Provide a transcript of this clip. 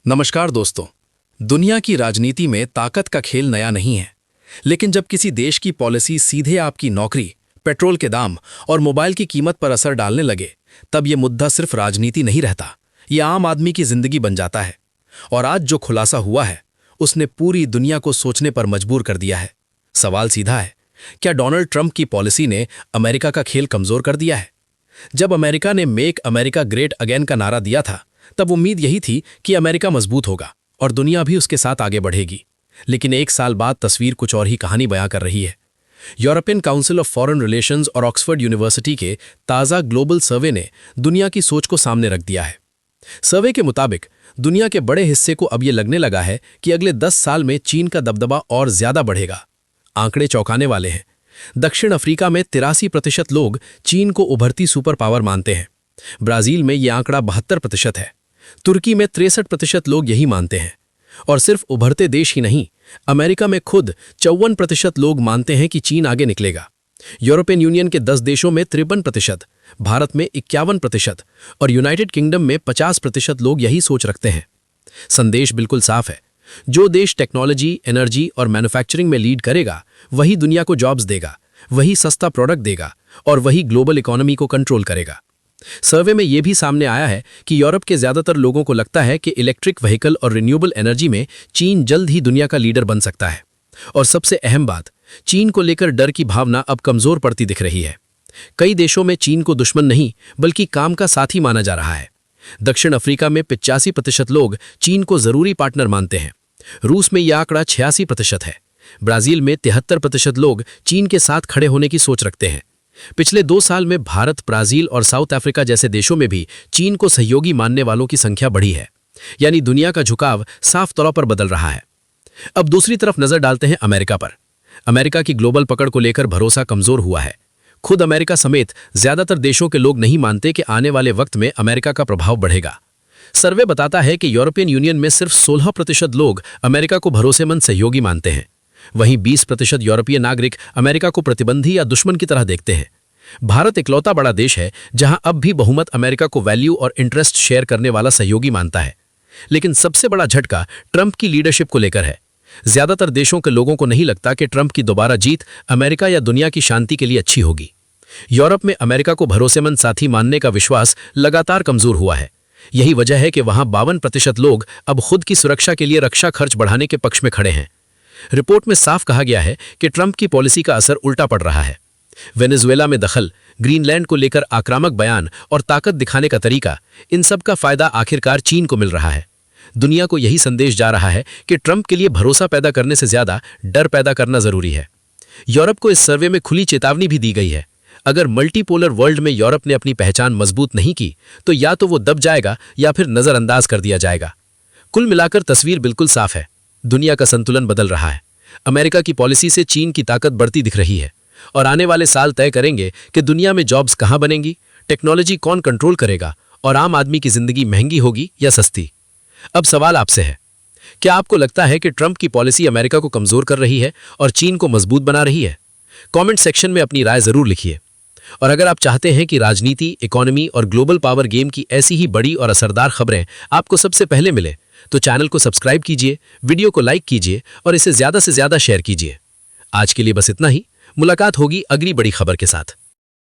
नमस्कार दोस्तों। दुनिया की राजनीति में ताकत का खेल नया नहीं है, लेकिन जब किसी देश की पॉलिसी सीधे आपकी नौकरी, पेट्रोल के दाम और मोबाइल की कीमत पर असर डालने लगे, तब ये मुद्दा सिर्फ राजनीति नहीं रहता, ये आम आदमी की जिंदगी बन जाता है। और आज जो खुलासा हुआ है, उसने पूरी दुनिया को सोचने पर मजबूर कर दिया है। सवाल सीधा है, क्या डोनाल्ड ट्रंप की पॉलिसी ने अमेरिका का खेल कमजोर कर दिया है? जब अमेरिका ने मेक अमेरिका ग्रेट अगेन का नारा दिया था, तब उम्मीद यही थी कि अमेरिका मजबूत होगा और दुनिया भी उसके साथ आगे बढ़ेगी। लेकिन एक साल बाद तस्वीर कुछ और ही कहानी बयां कर रही है। European council of foreign relations और ऑक्सफोर्ड यूनिवर्सिटी के ताज़ा ग्लोबल सर्वे ने दुनिया की सोच को सामने रख दिया है। सर्वे के मुताबिक दुनिया के बड़े हिस्से को अब यह लगने लगा है कि अगले 10 साल में चीन का दबदबा और ज्यादा बढ़ेगा। आंकड़े चौंकाने वाले हैं। दक्षिण अफ्रीका में 83% लोग चीन को उभरती सुपर पावर मानते हैं। ब्राजील में यह आंकड़ा 72% है। तुर्की में 63% लोग यही मानते हैं। और सिर्फ उभरते देश ही नहीं, अमेरिका में खुद 54% लोग मानते हैं कि चीन आगे निकलेगा। यूरोपियन यूनियन के 10 देशों में 53%, भारत में 51% और यूनाइटेड किंगडम में 50% लोग यही सोच रखते हैं। संदेश बिल्कुल साफ है, जो देश टेक्नोलॉजी, एनर्जी और मैन्युफैक्चरिंग में लीड करेगा, वही दुनिया को जॉब्स देगा, वही सस्ता प्रोडक्ट देगा और वही ग्लोबल इकोनॉमी को कंट्रोल करेगा। सर्वे में यह भी सामने आया है कि यूरोप के ज्यादातर लोगों को लगता है कि इलेक्ट्रिक व्हीकल और रिन्यूएबल एनर्जी में चीन जल्द ही दुनिया का लीडर बन सकता है। और सबसे अहम बात, चीन को लेकर डर की भावना अब कमजोर पड़ती दिख रही है। कई देशों में चीन को दुश्मन नहीं बल्कि काम का साथी माना जा रहा है। दक्षिण अफ्रीका में 85% लोग चीन को जरूरी पार्टनर मानते हैं। रूस में यह आंकड़ा 86% है। ब्राजील में 73% लोग चीन के साथ खड़े होने की सोच रखते हैं। पिछले 2 साल में भारत, ब्राजील और साउथ अफ्रीका जैसे देशों में भी चीन को सहयोगी मानने वालों की संख्या बढ़ी है। यानी दुनिया का झुकाव साफ तौर पर बदल रहा है। अब दूसरी तरफ नजर डालते हैं अमेरिका पर। अमेरिका की ग्लोबल पकड़ को लेकर भरोसा कमजोर हुआ है। खुद अमेरिका समेत ज्यादातर देशों के लोग नहीं मानते कि आने वाले वक्त में अमेरिका का प्रभाव बढ़ेगा। सर्वे बताता है कि यूरोपियन यूनियन में सिर्फ 16% लोग अमेरिका को भरोसेमंद सहयोगी मानते हैं। वहीं 20% यूरोपीय नागरिक अमेरिका को प्रतिबंधी या दुश्मन की तरह देखते हैं। भारत इकलौता बड़ा देश है जहां अब भी बहुमत अमेरिका को वैल्यू और इंटरेस्ट शेयर करने वाला सहयोगी मानता है। लेकिन सबसे बड़ा झटका ट्रंप की लीडरशिप को लेकर है। ज्यादातर देशों के लोगों को नहीं लगता कि ट्रंप की दोबारा जीत अमेरिका या दुनिया की शांति के लिए अच्छी होगी। यूरोप में अमेरिका को भरोसेमंद साथी मानने का विश्वास लगातार कमजोर हुआ है। यही वजह है कि वहां 52% लोग अब खुद की सुरक्षा के लिए रक्षा खर्च बढ़ाने के पक्ष में खड़े हैं। रिपोर्ट में साफ कहा गया है कि ट्रंप की पॉलिसी का असर उल्टा पड़ रहा है। वेनेजुएला में दखल, ग्रीनलैंड को लेकर आक्रामक बयान और ताकत दिखाने का तरीका, इन सब का फायदा आखिरकार चीन को मिल रहा है। दुनिया को यही संदेश जा रहा है कि ट्रंप के लिए भरोसा पैदा करने से ज्यादा डर पैदा करना जरूरी है। यूरोप को इस सर्वे में खुली चेतावनी भी दी गई है। अगर मल्टीपोलर वर्ल्ड में यूरोप ने अपनी पहचान मजबूत नहीं की, तो या तो वो दब जाएगा या फिर नजरअंदाज कर दिया जाएगा। कुल मिलाकर तस्वीर बिल्कुल साफ है। दुनिया का संतुलन बदल रहा है। अमेरिका की पॉलिसी से चीन की ताकत बढ़ती दिख रही है और आने वाले साल तय करेंगे कि दुनिया में जॉब्स कहां बनेंगी, टेक्नोलॉजी कौन कंट्रोल करेगा और आम आदमी की जिंदगी महंगी होगी या सस्ती। अब सवाल आपसे है, क्या आपको लगता है कि ट्रंप की पॉलिसी अमेरिका को कमजोर कर रही है और चीन को मजबूत बना रही है? कमेंट सेक्शन में अपनी राय जरूर लिखिए। और अगर आप चाहते हैं कि राजनीति, इकोनॉमी और ग्लोबल पावर गेम की ऐसी ही बड़ी और असरदार खबरें आपको सबसे पहले मिले, तो चैनल को सब्सक्राइब कीजिए, वीडियो को लाइक कीजिए और इसे ज्यादा से ज्यादा शेयर कीजिए। आज के लिए बस इतना ही। मुलाकात होगी अगली बड़ी खबर के साथ।